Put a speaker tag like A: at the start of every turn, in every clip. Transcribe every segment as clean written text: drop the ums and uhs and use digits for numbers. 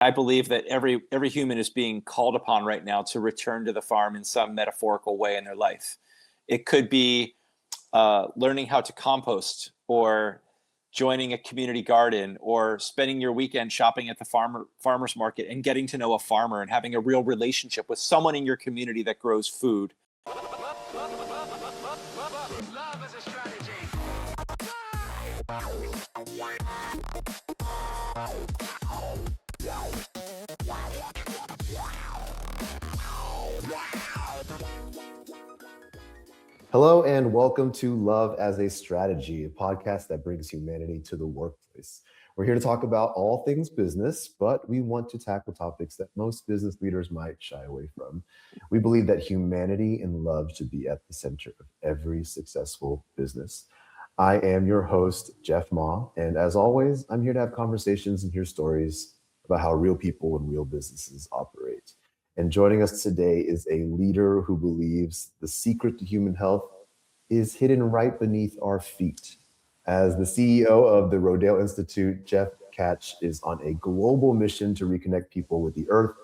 A: I believe that every human is being called upon right now to return to the farm in some metaphorical way in their life. It could be learning how to compost, or joining a community garden, or spending your weekend shopping at the farmer's market and getting to know a farmer and having a real relationship with someone in your community that grows food.
B: Love is a strategy.
C: Hello and welcome to Love as a Strategy, a podcast that brings humanity to the workplace. We're here to talk about all things business, but we want to tackle topics that most business leaders might shy away from. We believe that humanity and love should be at the center of every successful business. I am your host, Jeff Ma, and as always, I'm here to have conversations and hear stories about how real people and real businesses operate. And joining us today is a leader who believes the secret to human health is hidden right beneath our feet. As the CEO of the Rodale Institute, Jeff Tkach is on a global mission to reconnect people with the earth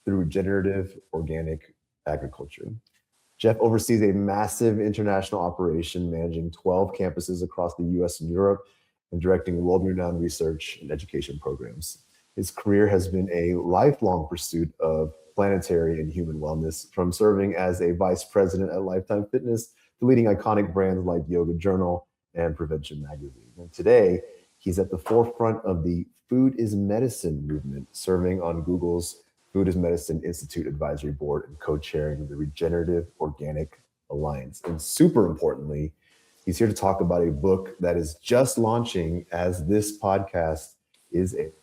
C: through regenerative organic agriculture. Jeff oversees a massive international operation managing 12 campuses across the US and Europe and directing world-renowned research and education programs. His career has been a lifelong pursuit of planetary and human wellness, from serving as a vice president at Lifetime Fitness to leading iconic brands like Yoga Journal and Prevention Magazine. And today, he's at the forefront of the Food is Medicine movement, serving on Google's Food is Medicine Institute Advisory Board and co-chairing the Regenerative Organic Alliance. And super importantly, he's here to talk about a book that is just launching as this podcast is aired.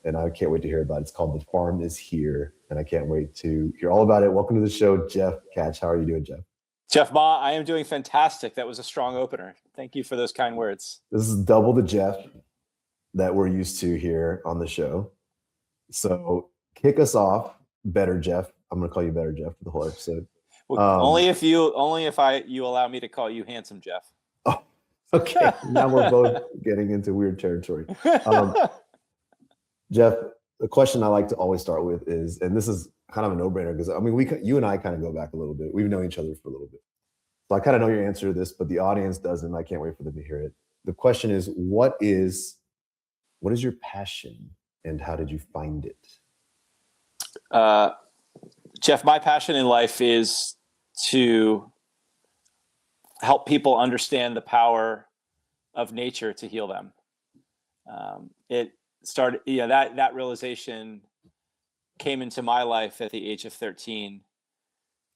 C: And I can't wait to hear about it. It's called The Farm is Here, and I can't wait to hear all about it. Welcome to the show, Jeff Tkach. How are you doing, Jeff?
A: Jeff Ma, I am doing fantastic. That was a strong opener. Thank you for those kind words.
C: This is double the Jeff that we're used to here on the show. So kick us off, Better Jeff. I'm going to call you Better Jeff for the whole episode.
A: Well, only if you allow me to call you Handsome Jeff.
C: Oh, okay. Now we're both getting into weird territory. Jeff, the question I like to always start with is, and this is kind of a no-brainer because I mean, you and I kind of go back a little bit. We've known each other for a little bit. So I kind of know your answer to this, but the audience doesn't. I can't wait for them to hear it. The question is, what is your passion and how did you find it?
A: Jeff, my passion in life is to help people understand the power of nature to heal them. It started, that realization came into my life at the age of 13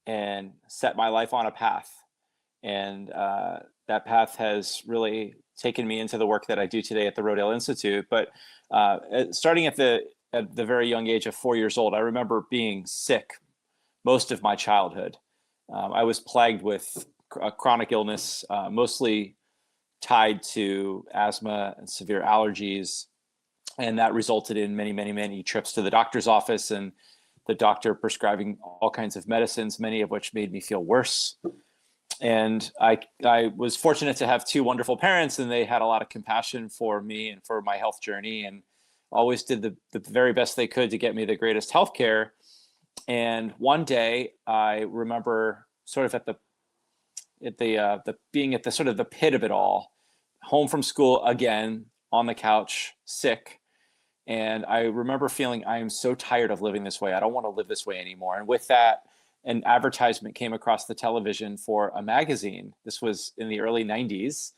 A: and set my life on a path. And that path has really taken me into the work that I do today at the Rodale Institute. But starting at the very young age of 4 years old, I remember being sick most of my childhood. I was plagued with chronic illness, mostly tied to asthma and severe allergies. And that resulted in many, many, many trips to the doctor's office and the doctor prescribing all kinds of medicines, many of which made me feel worse. And I was fortunate to have two wonderful parents, and they had a lot of compassion for me and for my health journey, and always did the very best they could to get me the greatest health care. And one day I remember sort of being at the sort of the pit of it all, home from school again, on the couch, sick. And I remember feeling, I am so tired of living this way. I don't want to live this way anymore. And with that, an advertisement came across the television for a magazine. This was in the early 90s.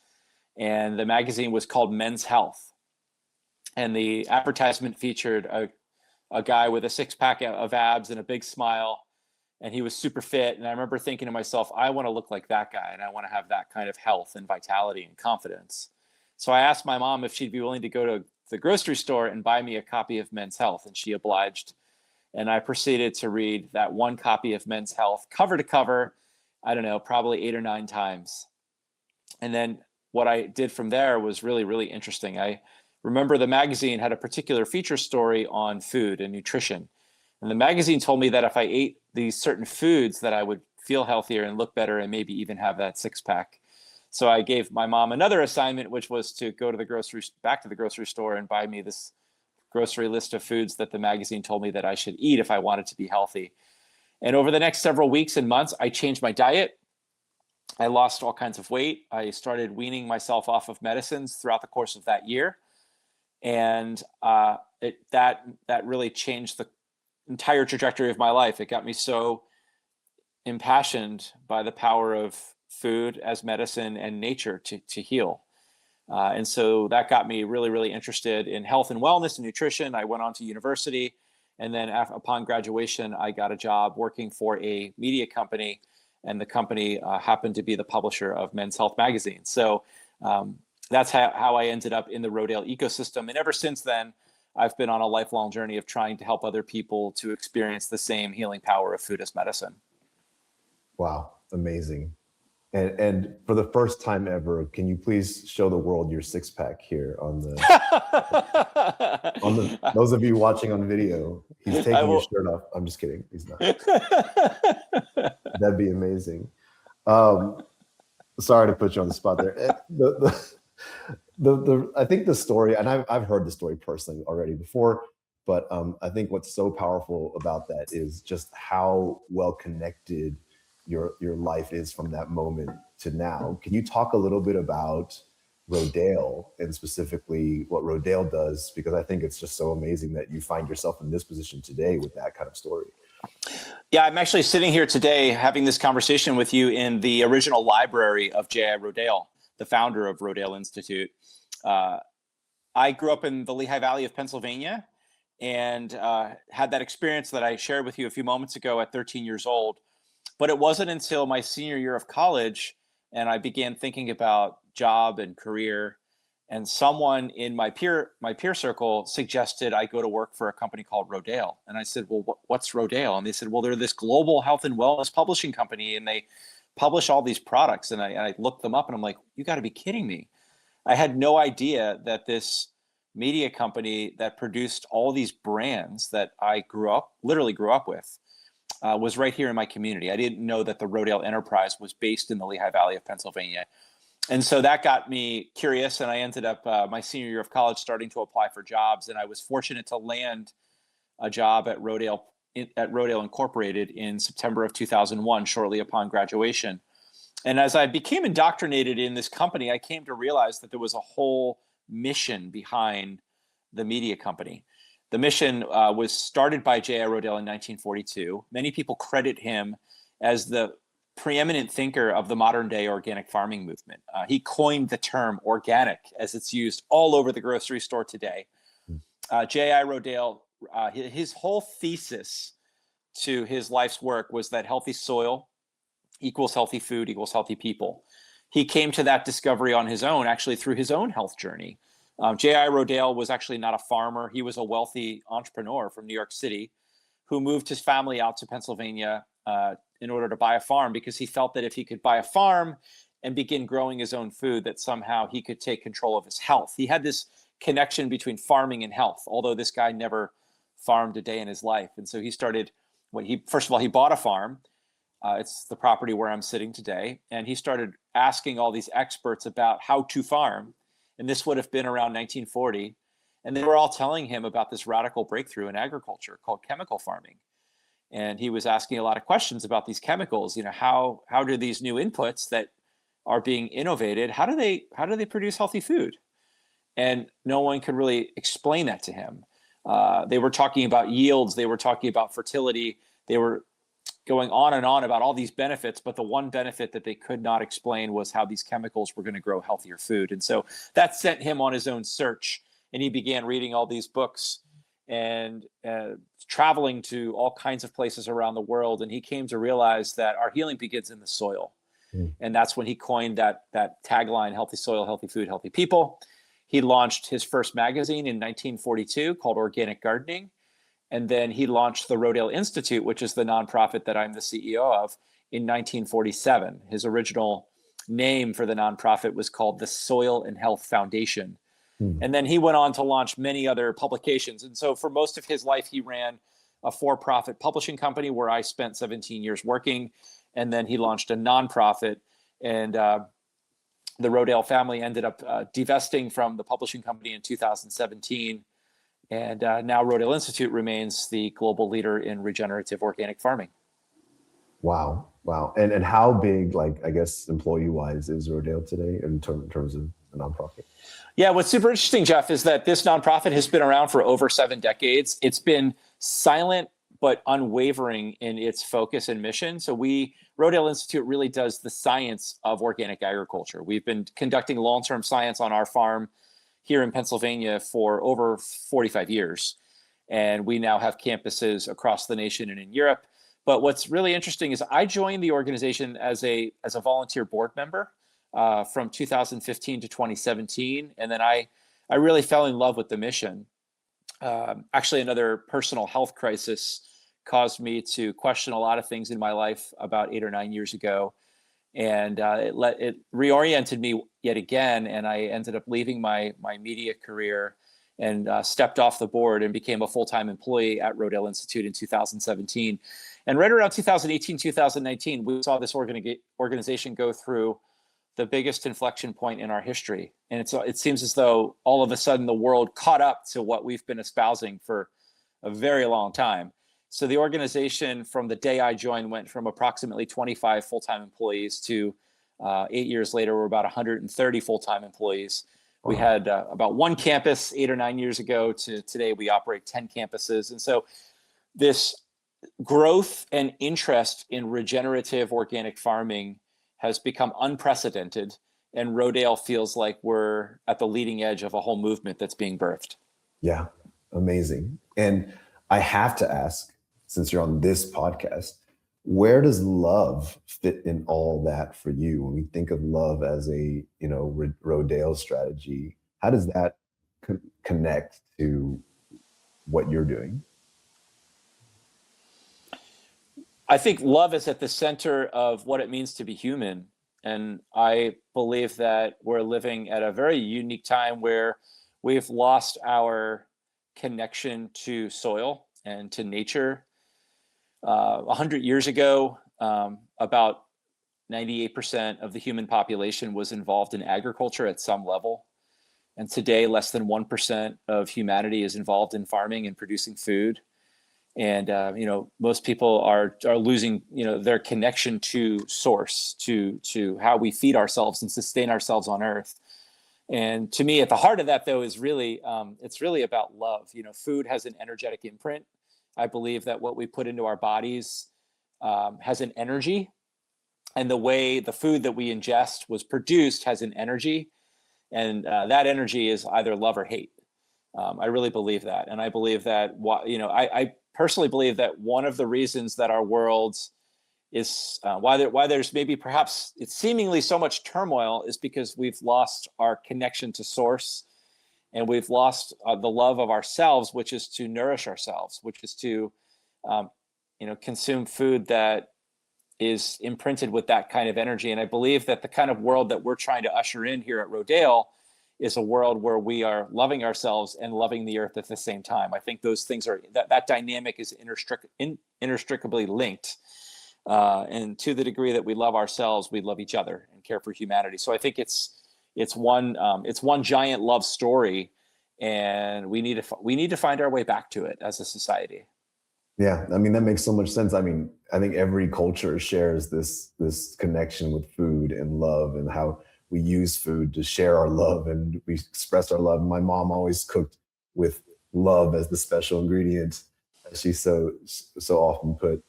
A: And the magazine was called Men's Health. And the advertisement featured a guy with a six-pack of abs and a big smile. And he was super fit. And I remember thinking to myself, I want to look like that guy. And I want to have that kind of health and vitality and confidence. So I asked my mom if she'd be willing to go to the grocery store and buy me a copy of Men's Health, and she obliged. And I proceeded to read that one copy of Men's Health cover to cover, I don't know, probably 8 or 9 times. And then what I did from there was really, really interesting. I remember the magazine had a particular feature story on food and nutrition. And the magazine told me that if I ate these certain foods that I would feel healthier and look better and maybe even have that six-pack. So I gave my mom another assignment, which was to go to back to the grocery store and buy me this grocery list of foods that the magazine told me that I should eat if I wanted to be healthy. And over the next several weeks and months, I changed my diet. I lost all kinds of weight. I started weaning myself off of medicines throughout the course of that year. And that really changed the entire trajectory of my life. It got me so impassioned by the power of food as medicine and nature to heal. And so that got me really, really interested in health and wellness and nutrition. I went on to university. And then upon graduation, I got a job working for a media company. And the company happened to be the publisher of Men's Health magazine. So that's how I ended up in the Rodale ecosystem. And ever since then, I've been on a lifelong journey of trying to help other people to experience the same healing power of food as medicine.
C: Wow, amazing. And for the first time ever, can you please show the world your six-pack here on the those of you watching on video? He's taking his shirt off. I'm just kidding. He's not. That'd be amazing. Sorry to put you on the spot there. I think the story, and I've heard the story personally already before, but I think what's so powerful about that is just how well connected your life is from that moment to now. Can you talk a little bit about Rodale and specifically what Rodale does? Because I think it's just so amazing that you find yourself in this position today with that kind of story.
A: Yeah, I'm actually sitting here today having this conversation with you in the original library of J.I. Rodale, the founder of Rodale Institute. I grew up in the Lehigh Valley of Pennsylvania and had that experience that I shared with you a few moments ago at 13 years old. But it wasn't until my senior year of college and I began thinking about job and career, and someone in my peer circle suggested I go to work for a company called Rodale. And I said, well, what's Rodale? And they said, well, they're this global health and wellness publishing company, and they publish all these products. And I looked them up, and I'm like, you got to be kidding me. I had no idea that this media company that produced all these brands that I literally grew up with, was right here in my community. I didn't know that the Rodale enterprise was based in the Lehigh Valley of Pennsylvania. And so that got me curious, and I ended up my senior year of college starting to apply for jobs, and I was fortunate to land a job at Rodale Incorporated in September of 2001, shortly upon graduation. And as I became indoctrinated in this company, I came to realize that there was a whole mission behind the media company. The mission was started by J.I. Rodale in 1942. Many people credit him as the preeminent thinker of the modern day organic farming movement. He coined the term organic as it's used all over the grocery store today. J.I. Rodale, his whole thesis to his life's work was that healthy soil equals healthy food equals healthy people. He came to that discovery on his own, actually through his own health journey. J.I. Rodale was actually not a farmer. He was a wealthy entrepreneur from New York City who moved his family out to Pennsylvania in order to buy a farm, because he felt that if he could buy a farm and begin growing his own food, that somehow he could take control of his health. He had this connection between farming and health, although this guy never farmed a day in his life. And so he started, first of all, he bought a farm. It's the property where I'm sitting today. And he started asking all these experts about how to farm. And this would have been around 1940. And they were all telling him about this radical breakthrough in agriculture called chemical farming. And he was asking a lot of questions about these chemicals. You know, how do these new inputs that are being innovated, how do they produce healthy food? And no one could really explain that to him. They were talking about yields. They were talking about fertility. They were going on and on about all these benefits, but the one benefit that they could not explain was how these chemicals were going to grow healthier food. And so that sent him on his own search, and he began reading all these books and traveling to all kinds of places around the world. And he came to realize that our healing begins in the soil. And that's when he coined that tagline, healthy soil, healthy food, healthy people. He launched his first magazine in 1942 called Organic Gardening. And then he launched the Rodale Institute, which is the nonprofit that I'm the CEO of, in 1947. His original name for the nonprofit was called the Soil and Health Foundation. And then he went on to launch many other publications. And so for most of his life, he ran a for-profit publishing company where I spent 17 years working. And then he launched a nonprofit. And the Rodale family ended up divesting from the publishing company in 2017. And now Rodale Institute remains the global leader in regenerative organic farming.
C: Wow. Wow. And how big, like, I guess, employee wise is Rodale today in terms of a nonprofit?
A: Yeah, what's super interesting, Jeff, is that this nonprofit has been around for over 7 decades. It's been silent but unwavering in its focus and mission. So Rodale Institute really does the science of organic agriculture. We've been conducting long-term science on our farm here in Pennsylvania for over 45 years. And we now have campuses across the nation and in Europe. But what's really interesting is I joined the organization as a volunteer board member from 2015 to 2017. And then I really fell in love with the mission. Actually, another personal health crisis caused me to question a lot of things in my life about 8 or 9 years ago. And it reoriented me yet again. And I ended up leaving my media career and stepped off the board and became a full-time employee at Rodale Institute in 2017. And right around 2018, 2019, we saw this organization go through the biggest inflection point in our history. And it seems as though all of a sudden the world caught up to what we've been espousing for a very long time. So the organization, from the day I joined, went from approximately 25 full-time employees to 8 years later, we're about 130 full-time employees. We had about 1 campus 8 or 9 years ago to today, we operate 10 campuses. And so this growth and interest in regenerative organic farming has become unprecedented. And Rodale feels like we're at the leading edge of a whole movement that's being birthed.
C: Yeah, amazing. And I have to ask, since you're on this podcast, where does love fit in all that for you? When we think of love as a, Rodale strategy, how does that connect to what you're doing?
A: I think love is at the center of what it means to be human. And I believe that we're living at a very unique time where we've lost our connection to soil and to nature. 100 years ago, about 98% of the human population was involved in agriculture at some level. And today, less than 1% of humanity is involved in farming and producing food. And, most people are losing, their connection to source, to how we feed ourselves and sustain ourselves on earth. And to me, at the heart of that, though, is really, it's really about love. Food has an energetic imprint. I believe that what we put into our bodies has an energy, and the way the food that we ingest was produced has an energy, and that energy is either love or hate. I really believe that, and I believe that I personally believe that one of the reasons that our world is why there's maybe perhaps it's seemingly so much turmoil is because we've lost our connection to source. And we've lost the love of ourselves, which is to nourish ourselves, which is to, consume food that is imprinted with that kind of energy. And I believe that the kind of world that we're trying to usher in here at Rodale is a world where we are loving ourselves and loving the earth at the same time. I think those things that dynamic is inextricably linked. And to the degree that we love ourselves, we love each other and care for humanity. So I think it's one giant love story, and we need to find our way back to it as a society.
C: Yeah, I mean, that makes so much sense. I mean, I think every culture shares this connection with food and love, and how we use food to share our love and we express our love. My mom always cooked with love as the special ingredient, as she so often put.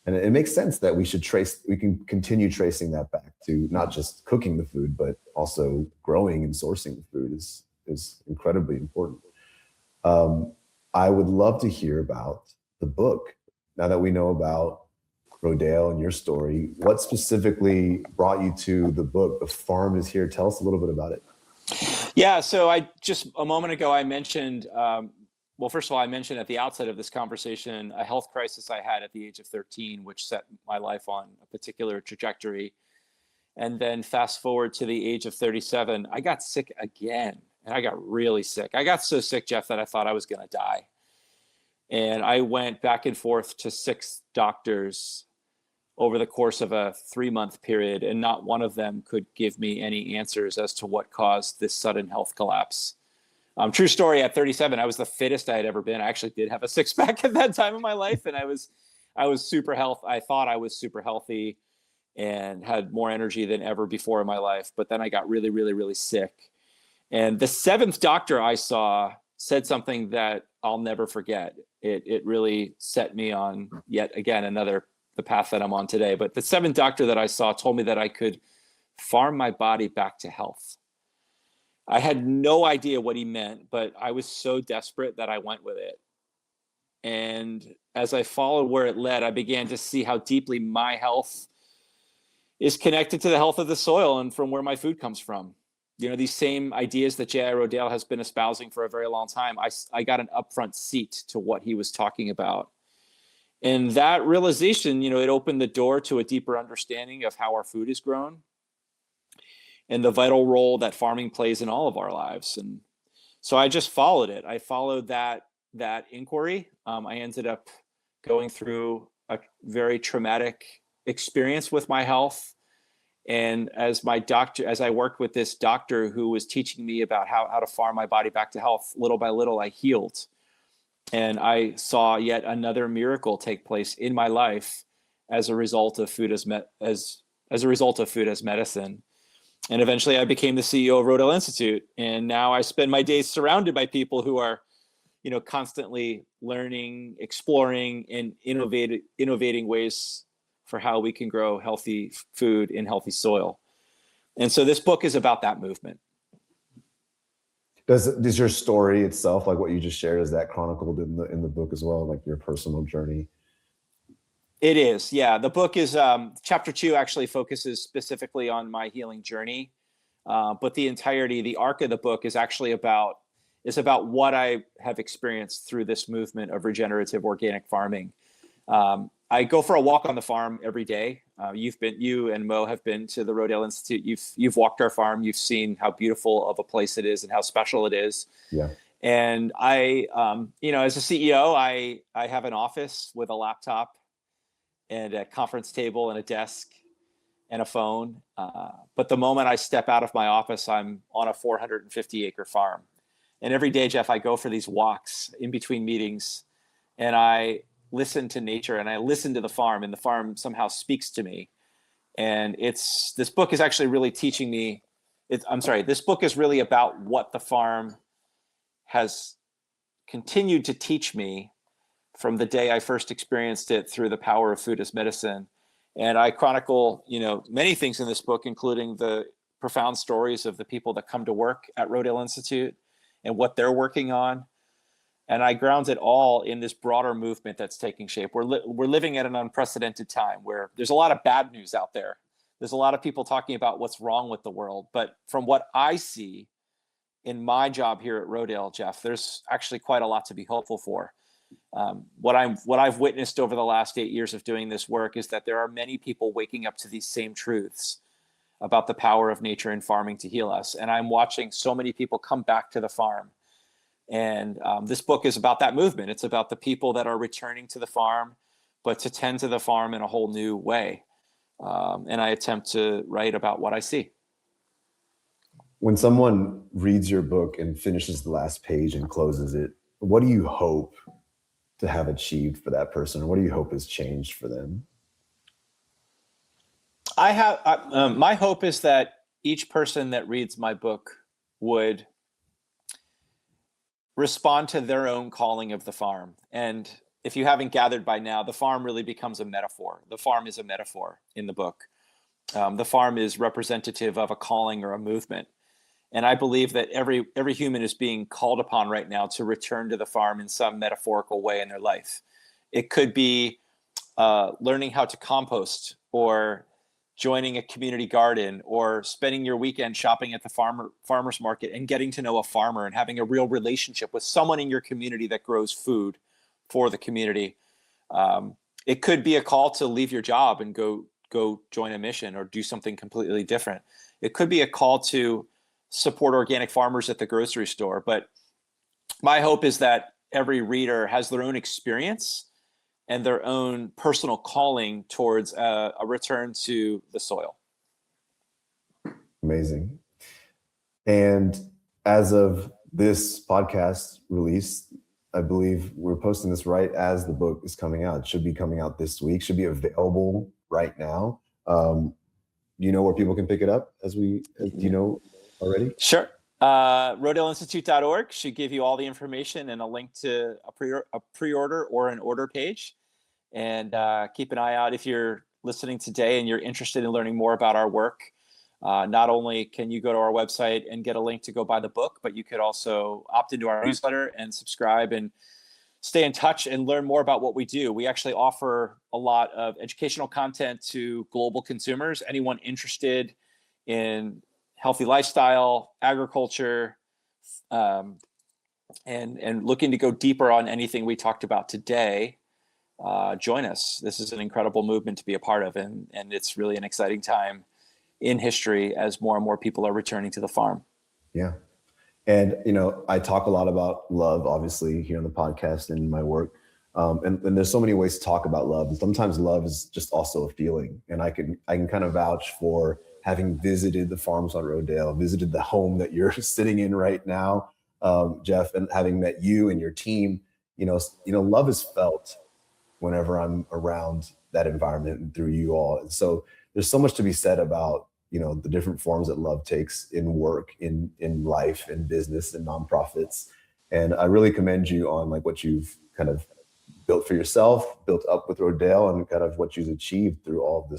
C: And it makes sense that we can continue tracing that back to not just cooking the food, but also growing and sourcing the food is incredibly important. I would love to hear about the book. Now that we know about Rodale and your story, what specifically brought you to the book? The Farm is Here. Tell us a little bit about it.
A: Yeah, so a moment ago, I mentioned, first of all, I mentioned at the outset of this conversation a health crisis I had at the age of 13, which set my life on a particular trajectory. And then fast forward to the age of 37, I got sick again, and I got really sick. I got so sick, Jeff, that I thought I was going to die. And I went back and forth to 6 doctors over the course of a 3-month period, and not one of them could give me any answers as to what caused this sudden health collapse. True story, at 37, I was the fittest I had ever been. I actually did have a six pack at that time in my life. And I was super healthy. I thought I was super healthy and had more energy than ever before in my life. But then I got really, really, really sick. And the seventh doctor I saw said something that I'll never forget. It really set me on yet again, the path that I'm on today. But the seventh doctor that I saw told me that I could farm my body back to health. I had no idea what he meant, but I was so desperate that I went with it. And as I followed where it led, I began to see how deeply my health is connected to the health of the soil and from where my food comes from. You know, these same ideas that J.I. Rodale has been espousing for a very long time, I got an upfront seat to what he was talking about. And that realization, you know, it opened the door to a deeper understanding of how our food is grown and the vital role that farming plays in all of our lives. And so I just followed it. I followed that inquiry. I ended up going through a very traumatic experience with my health. And as I worked with this doctor who was teaching me about how to farm my body back to health, little by little, I healed. And I saw yet another miracle take place in my life as a result of food as medicine. And eventually I became the CEO of Rodale Institute. And now I spend my days surrounded by people who are, you know, constantly learning, exploring, and innovating ways for how we can grow healthy food in healthy soil. And so this book is about that movement.
C: Does your story itself, like what you just shared, is that chronicled in the book as well, like your personal journey?
A: It is, yeah. The book is chapter 2 actually focuses specifically on my healing journey, but the arc of the book is actually about what I have experienced through this movement of regenerative organic farming. I go for a walk on the farm every day. You and Mo have been to the Rodale Institute. You've walked our farm. You've seen how beautiful of a place it is and how special it is.
C: Yeah.
A: And I, as a CEO, I have an office with a laptop and a conference table and a desk and a phone. But the moment I step out of my office, I'm on a 450-acre farm. And every day, Jeff, I go for these walks in between meetings, and I listen to nature and I listen to the farm, and the farm somehow speaks to me. And this book is actually really teaching me. This book is really about what the farm has continued to teach me from the day I first experienced it through the power of food as medicine. And I chronicle, many things in this book, including the profound stories of the people that come to work at Rodale Institute and what they're working on. And I ground it all in this broader movement that's taking shape. We're living at an unprecedented time where there's a lot of bad news out there. There's a lot of people talking about what's wrong with the world. But from what I see in my job here at Rodale, Jeff, there's actually quite a lot to be hopeful for. What I've witnessed over the last 8 years of doing this work is that there are many people waking up to these same truths about the power of nature and farming to heal us. And I'm watching so many people come back to the farm. And this book is about that movement. It's about the people that are returning to the farm, but to tend to the farm in a whole new way. And I attempt to write about what I see.
C: When someone reads your book and finishes the last page and closes it, what do you hope to have achieved for that person? What do you hope has changed for them?
A: My hope is that each person that reads my book would respond to their own calling of the farm. And if you haven't gathered by now, the farm really becomes a metaphor. The farm is a metaphor in the book. The farm is representative of a calling or a movement. And I believe that every human is being called upon right now to return to the farm in some metaphorical way in their life. It could be learning how to compost, or joining a community garden, or spending your weekend shopping at the farmer's market and getting to know a farmer and having a real relationship with someone in your community that grows food for the community. It could be a call to leave your job and go join a mission or do something completely different. It could be a call to support organic farmers at the grocery store. But my hope is that every reader has their own experience and their own personal calling towards a return to the soil.
C: Amazing. And as of this podcast release, I believe we're posting this right as the book is coming out. It should be coming out this week, should be available right now. Do you know where people can pick it up do you know already?
A: Sure. RodaleInstitute.org should give you all the information and a link to a pre-order or an order page. And keep an eye out if you're listening today and you're interested in learning more about our work. Not only can you go to our website and get a link to go buy the book, but you could also opt into our newsletter and subscribe and stay in touch and learn more about what we do. We actually offer a lot of educational content to global consumers, anyone interested in healthy lifestyle, agriculture, and looking to go deeper on anything we talked about today. Join us. This is an incredible movement to be a part of, and it's really an exciting time in history as more and more people are returning to the farm.
C: Yeah. And, I talk a lot about love, obviously, here on the podcast and in my work. And there's so many ways to talk about love. And sometimes love is just also a feeling. And I can kind of vouch for having visited the farms on Rodale, visited the home that you're sitting in right now, Jeff, and having met you and your team. Love is felt whenever I'm around that environment and through you all. And so there's so much to be said about the different forms that love takes in work, in life, in business, and nonprofits. And I really commend you on what you've kind of built for yourself, built up with Rodale, and kind of what you've achieved through all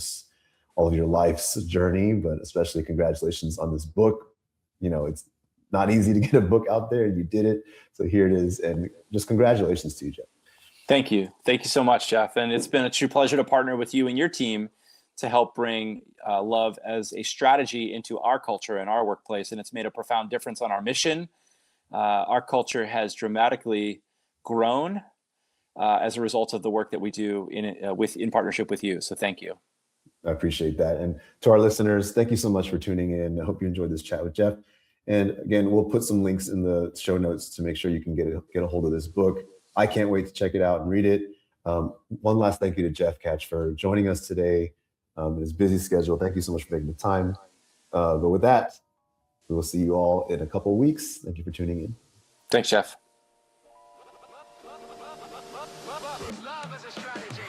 C: of your life's journey. But especially congratulations on this book. It's not easy to get a book out there, and you did it. So here it is, and just congratulations to you, Jeff.
A: Thank you. Thank you so much, Jeff. And it's been a true pleasure to partner with you and your team to help bring love as a strategy into our culture and our workplace. And it's made a profound difference on our mission. Our culture has dramatically grown as a result of the work that we do in partnership with you. So thank you.
C: I appreciate that. And to our listeners, thank you so much for tuning in. I hope you enjoyed this chat with Jeff. And again, we'll put some links in the show notes to make sure you can get a hold of this book. I can't wait to check it out and read it. One last thank you to Jeff Tkach for joining us today. In his busy schedule. Thank you so much for making the time. But with that, we will see you all in a couple of weeks. Thank you for tuning in.
A: Thanks, Jeff.
B: Love as a strategy.